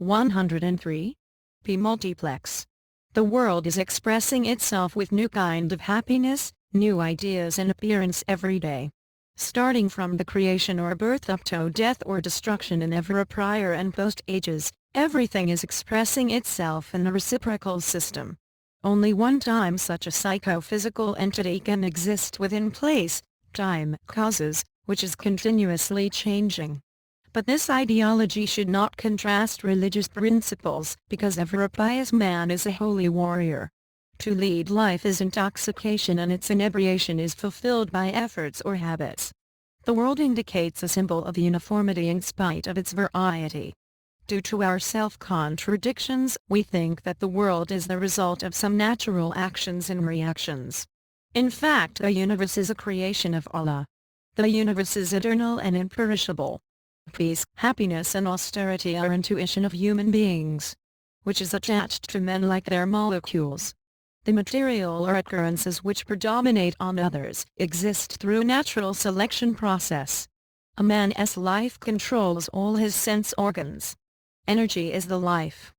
103. Be Multiplex. The world is expressing itself with new kind of happiness, new ideas and appearance every day. Starting from the creation or birth up to death or destruction in every prior and post ages, everything is expressing itself in a reciprocal system. Only one time such a psychophysical entity can exist within place, time, causes, which is continuously changing. But this ideology should not contrast religious principles, because every pious man is a holy warrior. To lead life is intoxication and its inebriation is fulfilled by efforts or habits. The world indicates a symbol of uniformity in spite of its variety. Due to our self-contradictions, we think that the world is the result of some natural actions and reactions. In fact, the universe is a creation of Allah. The universe is eternal and imperishable. Peace, happiness and austerity are intuition of human beings, which is attached to men like their molecules. The material or occurrences which predominate on others exist through natural selection process. A man's life controls all his sense organs. Energy is the life.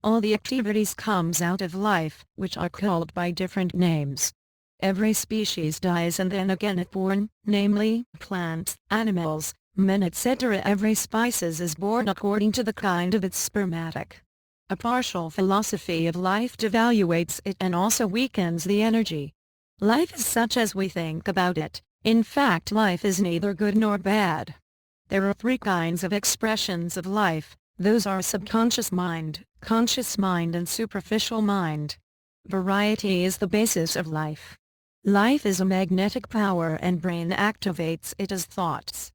All the activities comes out of life, which are called by different names. Every species dies and then again is born, namely, plants, animals, men etc. Every species is born according to the kind of its spermatic. A partial philosophy of life devaluates it and also weakens the energy. Life is such as we think about it. In fact, life is neither good nor bad. There are three kinds of expressions of life. Those are subconscious mind, conscious mind and superficial mind. Variety is the basis of life. Life is a magnetic power and brain activates it as thoughts.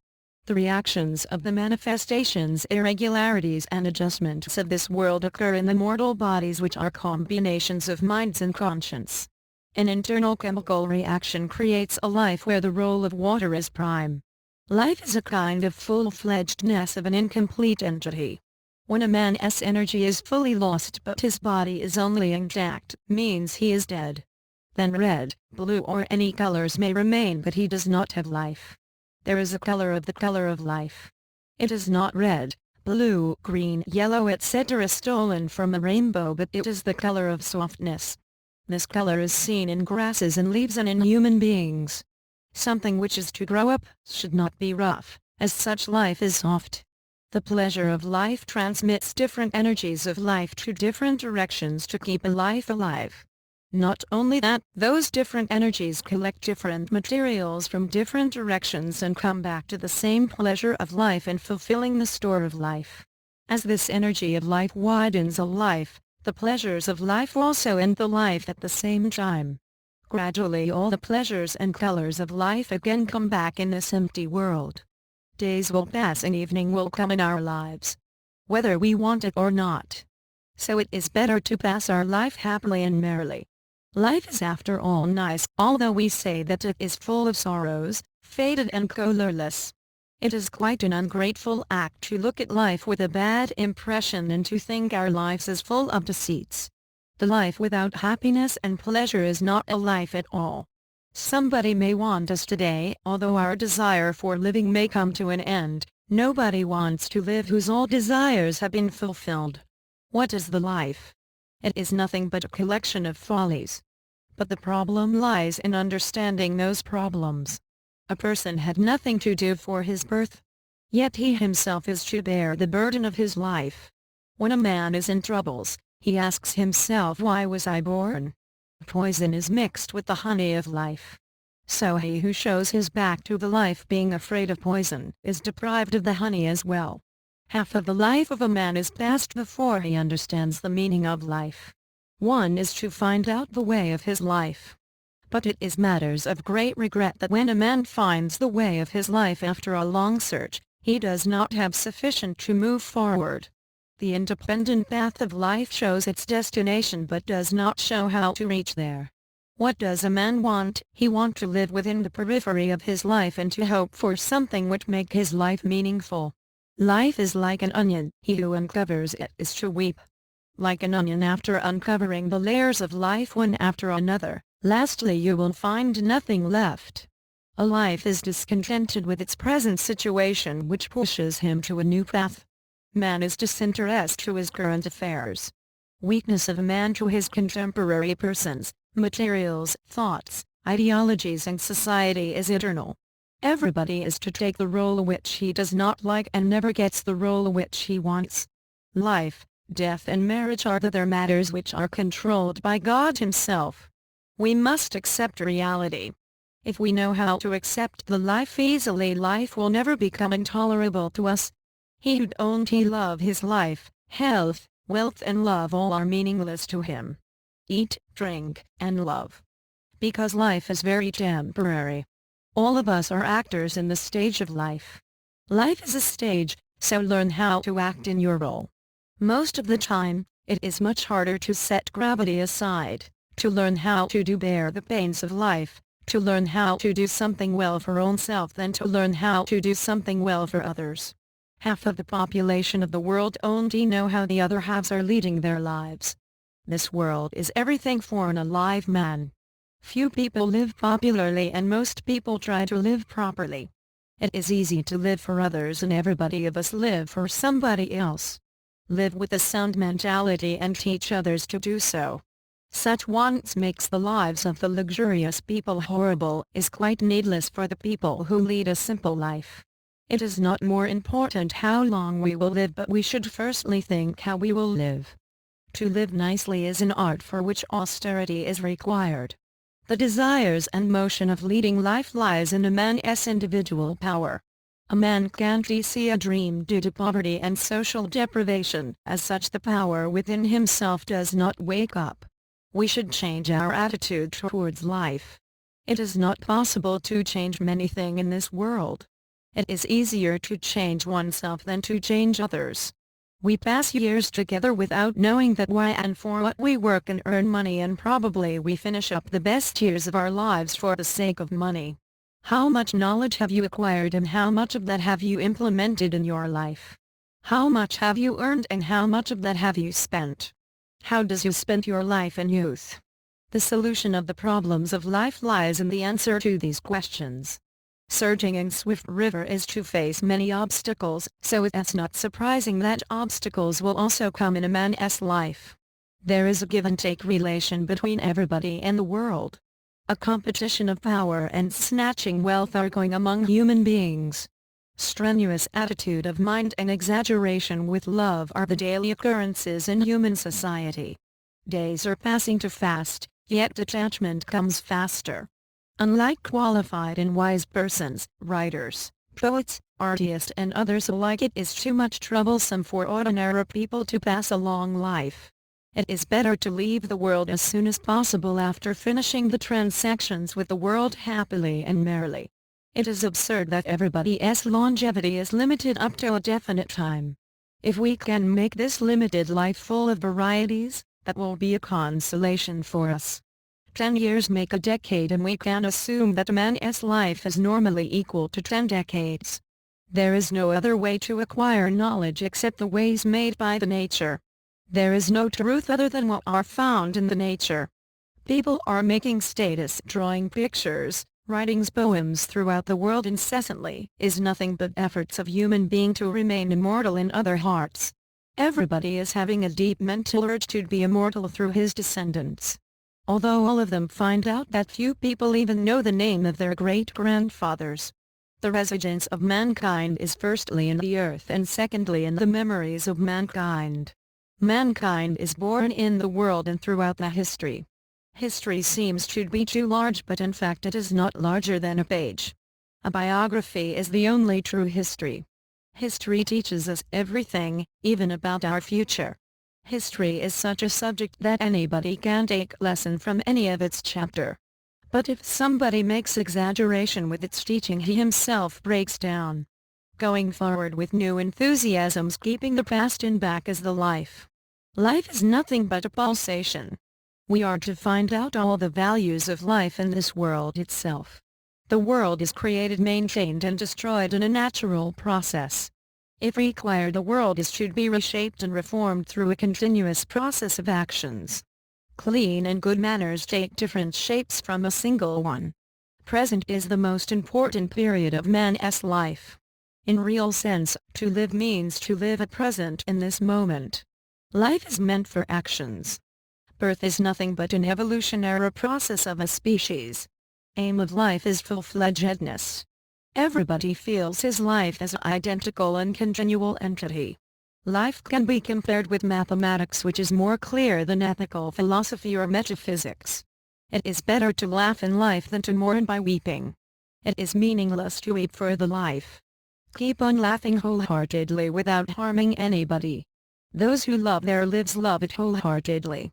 The reactions of the manifestations, irregularities and adjustments of this world occur in the mortal bodies, which are combinations of minds and conscience. An internal chemical reaction creates a life where the role of water is prime. Life is a kind of full-fledgedness of an incomplete entity. When a man's energy is fully lost but his body is only intact, means he is dead. Then red, blue or any colors may remain, but he does not have life. There is a color of the color of life. It is not red, blue, green, yellow etc. stolen from a rainbow, but it is the color of softness. This color is seen in grasses and leaves and in human beings. Something which is to grow up should not be rough, as such life is soft. The pleasure of life transmits different energies of life to different directions to keep a life alive. Not only that, those different energies collect different materials from different directions and come back to the same pleasure of life and fulfilling the store of life. As this energy of life widens a life, the pleasures of life also end the life at the same time. Gradually all the pleasures and colors of life again come back in this empty world. Days will pass and evening will come in our lives, whether we want it or not. So it is better to pass our life happily and merrily. Life is after all nice, although we say that it is full of sorrows, faded and colorless. It is quite an ungrateful act to look at life with a bad impression and to think our lives is full of deceits. The life without happiness and pleasure is not a life at all. Somebody may want us today, although our desire for living may come to an end. Nobody wants to live whose all desires have been fulfilled. What is the life? It is nothing but a collection of follies. But the problem lies in understanding those problems. A person had nothing to do for his birth. Yet he himself is to bear the burden of his life. When a man is in troubles, he asks himself, why was I born? Poison is mixed with the honey of life. So he who shows his back to the life being afraid of poison is deprived of the honey as well. Half of the life of a man is passed before he understands the meaning of life. One is to find out the way of his life. But it is matters of great regret that when a man finds the way of his life after a long search, he does not have sufficient to move forward. The independent path of life shows its destination but does not show how to reach there. What does a man want? He wants to live within the periphery of his life and to hope for something which make his life meaningful. Life is like an onion, he who uncovers it is to weep. Like an onion, after uncovering the layers of life one after another, lastly you will find nothing left. A life is discontented with its present situation, which pushes him to a new path. Man is disinterested to his current affairs. Weakness of man to his contemporary persons, materials, thoughts, ideologies and society is eternal. Everybody is to take the role which he does not like and never gets the role which he wants. Life, death and marriage are the matters which are controlled by God himself. We must accept reality. If we know how to accept the life easily, life will never become intolerable to us. He who don't love his life, health, wealth and love all are meaningless to him. Eat, drink, and love. Because life is very temporary. All of us are actors in the stage of life. Life is a stage, so learn how to act in your role. Most of the time, it is much harder to set gravity aside, to learn how to bear the pains of life, to learn how to do something well for oneself than to learn how to do something well for others. Half of the population of the world only know how the other halves are leading their lives. This world is everything for an alive man. Few people live popularly and most people try to live properly. It is easy to live for others and everybody of us live for somebody else. Live with a sound mentality and teach others to do so. Such wants makes the lives of the luxurious people horrible, is quite needless for the people who lead a simple life. It is not more important how long we will live, but we should firstly think how we will live. To live nicely is an art for which austerity is required. The desires and motion of leading life lies in a man's individual power. A man can't see a dream due to poverty and social deprivation. As such, the power within himself does not wake up. We should change our attitude towards life. It is not possible to change many things in this world. It is easier to change oneself than to change others. We pass years together without knowing that why and for what we work and earn money, and probably we finish up the best years of our lives for the sake of money. How much knowledge have you acquired and how much of that have you implemented in your life? How much have you earned and how much of that have you spent? How does you spend your life and youth? The solution of the problems of life lies in the answer to these questions. Surging in swift river is to face many obstacles, so it's not surprising that obstacles will also come in a man's life. There is a give and take relation between everybody and the world. A competition of power and snatching wealth are going among human beings. Strenuous attitude of mind and exaggeration with love are the daily occurrences in human society. Days are passing too fast, yet detachment comes faster. Unlike qualified and wise persons, writers, poets, artists and others alike, it is too much troublesome for ordinary people to pass a long life. It is better to leave the world as soon as possible after finishing the transactions with the world happily and merrily. It is absurd that everybody's longevity is limited up to a definite time. If we can make this limited life full of varieties, that will be a consolation for us. 10 years make a decade, and we can assume that a man's life is normally equal to 10 decades. There is no other way to acquire knowledge except the ways made by the nature. There is no truth other than what are found in the nature. People are making status, drawing pictures, writing poems throughout the world incessantly, is nothing but efforts of human being to remain immortal in other hearts. Everybody is having a deep mental urge to be immortal through his descendants. Although all of them find out that few people even know the name of their great-grandfathers. The residence of mankind is firstly in the earth and secondly in the memories of mankind. Mankind is born in the world and throughout the history. History seems to be too large, but in fact it is not larger than a page. A biography is the only true history. History teaches us everything, even about our future. History is such a subject that anybody can take lesson from any of its chapter. But if somebody makes exaggeration with its teaching, he himself breaks down. Going forward with new enthusiasms, keeping the past in back is the life. Life is nothing but a pulsation. We are to find out all the values of life in this world itself. The world is created, maintained and destroyed in a natural process. If required, the world should be reshaped and reformed through a continuous process of actions. Clean and good manners take different shapes from a single one. Present is the most important period of man's life. In real sense, to live means to live at present in this moment. Life is meant for actions. Birth is nothing but an evolutionary process of a species. Aim of life is full-fledgedness. Everybody feels his life as an identical and continual entity. Life can be compared with mathematics, which is more clear than ethical philosophy or metaphysics. It is better to laugh in life than to mourn by weeping. It is meaningless to weep for the life. Keep on laughing wholeheartedly without harming anybody. Those who love their lives love it wholeheartedly,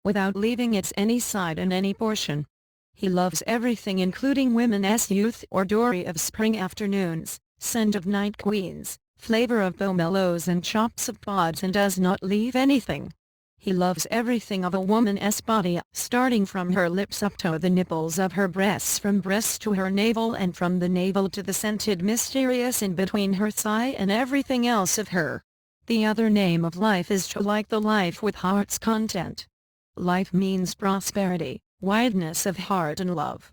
without leaving its any side and any portion. He loves everything, including women's youth or dory of spring afternoons, scent of night queens, flavor of pomelos and chops of pods, and does not leave anything. He loves everything of a woman's body, starting from her lips up to the nipples of her breasts, from breasts to her navel, and from the navel to the scented mysterious in between her thigh, and everything else of her. The other name of life is to like the life with heart's content. Life means prosperity, wideness of heart, and love.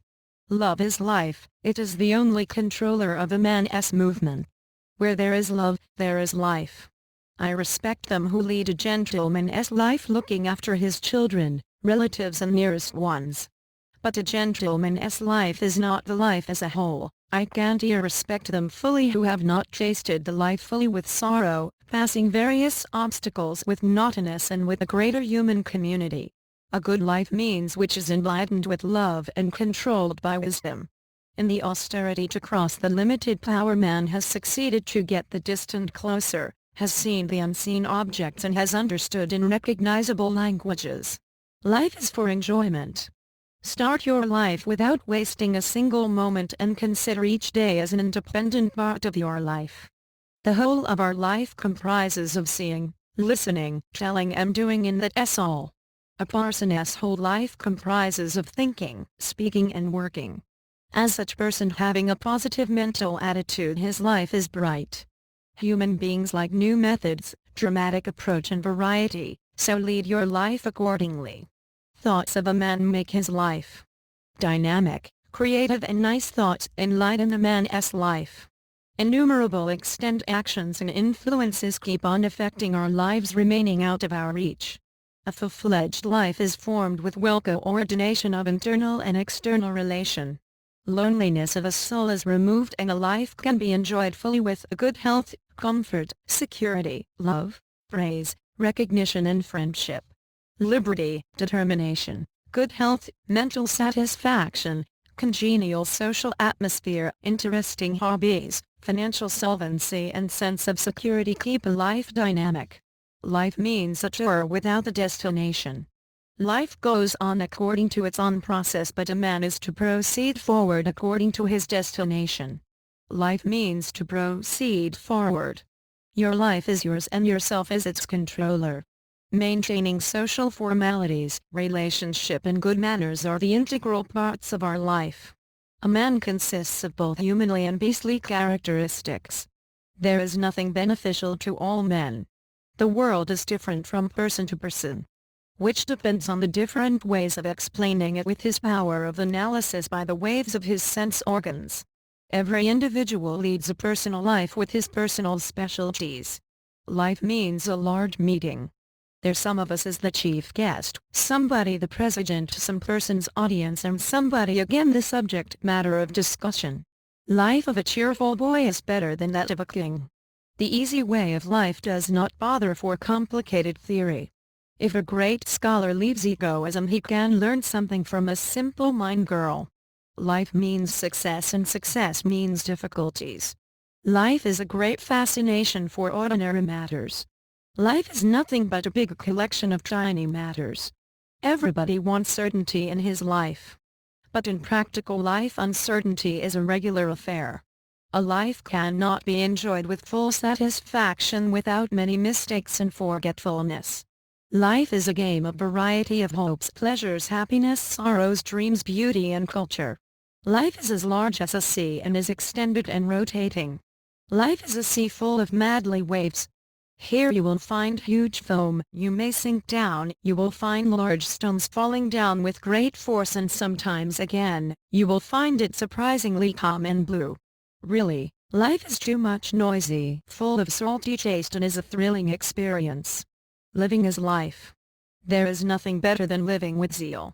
Love is life. It is the only controller of a man's movement. Where there is love, there is life. I respect them who lead a gentleman's life, looking after his children, relatives and nearest ones. But a gentleman's life is not the life as a whole. I can't respect them fully who have not tasted the life fully with sorrow, passing various obstacles with naughtiness and with a greater human community. A good life means which is enlightened with love and controlled by wisdom. In the austerity to cross the limited power, man has succeeded to get the distant closer, has seen the unseen objects, and has understood in recognizable languages. Life is for enjoyment. Start your life without wasting a single moment, and consider each day as an independent part of your life. The whole of our life comprises of seeing, listening, telling and doing, and that's all. A person's whole life comprises of thinking, speaking and working. As such person having a positive mental attitude, his life is bright. Human beings like new methods, dramatic approach and variety, so lead your life accordingly. Thoughts of a man make his life dynamic, creative, and nice thoughts enlighten a man's life. Innumerable extend actions and influences keep on affecting our lives, remaining out of our reach. A full-fledged life is formed with well coordination of internal and external relation. Loneliness of a soul is removed, and a life can be enjoyed fully with a good health, comfort, security, love, praise, recognition and friendship. Liberty, determination, good health, mental satisfaction, congenial social atmosphere, interesting hobbies, financial solvency and sense of security keep a life dynamic. Life means a tour without a destination. Life goes on according to its own process, but a man is to proceed forward according to his destination. Life means to proceed forward. Your life is yours and yourself is its controller. Maintaining social formalities, relationship and good manners are the integral parts of our life. A man consists of both humanly and beastly characteristics. There is nothing beneficial to all men. The world is different from person to person, which depends on the different ways of explaining it with his power of analysis by the waves of his sense organs. Every individual leads a personal life with his personal specialties. Life means a large meeting. There's some of us as the chief guest, somebody the president, some person's audience, and somebody again the subject matter of discussion. Life of a cheerful boy is better than that of a king. The easy way of life does not bother for complicated theory. If a great scholar leaves egoism, he can learn something from a simple mind girl. Life means success, and success means difficulties. Life is a great fascination for ordinary matters. Life is nothing but a big collection of tiny matters. Everybody wants certainty in his life. But in practical life, uncertainty is a regular affair. A life cannot be enjoyed with full satisfaction without many mistakes and forgetfulness. Life is a game of variety of hopes, pleasures, happiness, sorrows, dreams, beauty and culture. Life is as large as a sea and is extended and rotating. Life is a sea full of madly waves. Here you will find huge foam, you may sink down, you will find large stones falling down with great force, and sometimes again, you will find it surprisingly calm and blue. Really, Life is too much noisy, full of salty taste, and is a thrilling experience. Living is life. There is nothing better than living with zeal.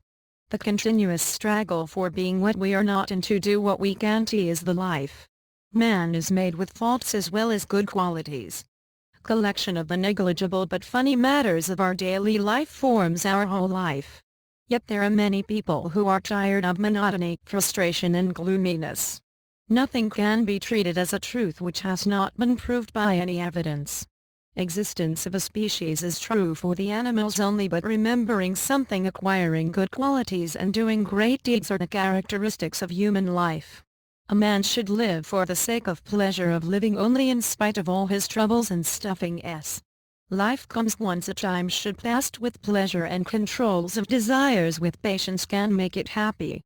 The continuous struggle for being what we are not and to do what we can't is the life. Man is made with faults as well as good qualities. Collection of the negligible but funny matters of our daily life forms our whole life. Yet there are many people who are tired of monotony, frustration and gloominess. Nothing can be treated as a truth which has not been proved by any evidence. Existence of a species is true for the animals only, but remembering something, acquiring good qualities and doing great deeds are the characteristics of human life. A man should live for the sake of pleasure of living only, in spite of all his troubles and stuffings. Life comes once, a time should pass with pleasure, and controls of desires with patience can make it happy.